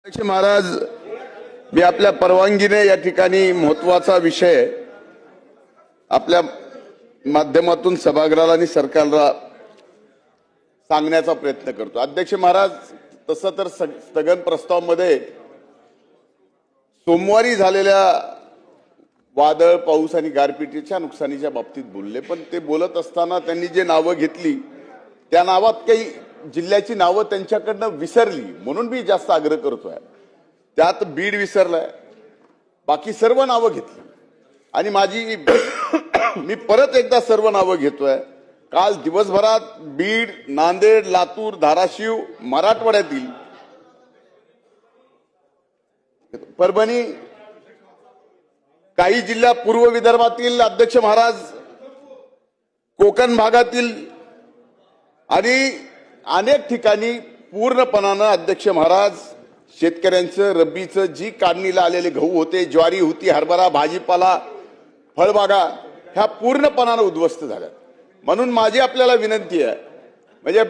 अध्यक्ष महाराज, मी आपल्या परवानगीने या ठिकाणी महत्वाचा विषय आपल्या माध्यमातून सभागृहाला आणि सरकारला सांगण्याचा प्रयत्न करतो। अध्यक्ष महाराज, तसं तर स्थगन प्रस्तावामध्ये सोमवारी झालेल्या वादळ, पाऊस आणि गारपिटीच्या नुकसानीच्या बाबतीत बोलले, पण ते बोलत असताना त्यांनी जे नावं घेतली त्या नावात काही जिल्ह्याची नावं त्यांच्याकडनं विसरली, म्हणून मी जास्त आग्रह करतोय। त्यात बीड विसरलाय, बाकी सर्व नावं घेतली आणि मी परत एकदा सर्व नावं घेतोय। काल दिवसभरात बीड, नांदेड, लातूर, धाराशिव, मराठवाड्यातील परभणी, काही जिल्हा पूर्व विदर्भातील अध्यक्ष महाराज, कोकण भागातील आणि अनेक ठिकाणी पूर्णपणानं अध्यक्ष महाराज शेतकऱ्यांचं रब्बीचं जी काढणीला आलेले गहू होते, ज्वारी होती, हरभरा, भाजीपाला, फळबागा ह्या पूर्णपणानं उद्ध्वस्त झाल्या। म्हणून माझी आपल्याला विनंती आहे, म्हणजे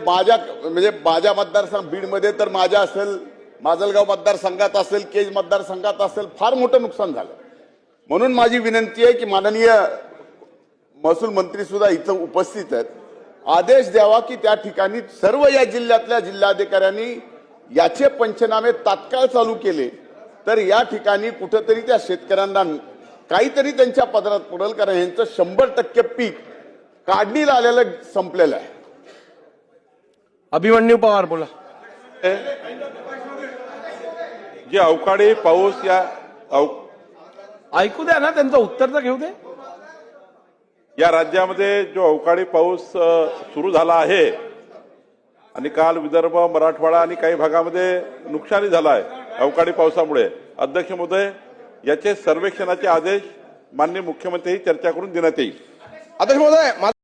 माझ्या मतदारसंघ बीडमध्ये तर माझ्या असेल, माजलगाव मतदारसंघात असेल, केज मतदारसंघात असेल, फार मोठं नुकसान झालं। म्हणून माझी विनंती आहे की माननीय महसूल मंत्री सुद्धा इथं उपस्थित आहेत, आदेश द्यावा की त्या ठिकाणी सर्व या जिल्ह्यातल्या जिल्हाधिकाऱ्यांनी याचे पंचनामे तात्काळ चालू केले तर या ठिकाणी कुठेतरी त्या शेतकऱ्यांना काहीतरी त्यांच्या पदरात पडेल, कारण यांचं 100% पीक काढणीला आलेलं संपलेलं आहे। अभिमन्यू पवार बोला। जे अवकाळी पाऊस ऐकू द्या ना, त्यांचं उत्तर तर घेऊ दे। या राज्यामध्ये जो अवकाळी पाऊस सुरू झाला आहे आणि काल विदर्भ, मराठवाडा आणि काही भागामध्ये नुकसानी झालं आहे अवकाळी पावसामुळे, अध्यक्ष महोदय, याचे सर्वेक्षणाचे आदेश माननीय मुख्यमंत्री चर्चा करून देण्यात येईल। अध्यक्ष महोदय,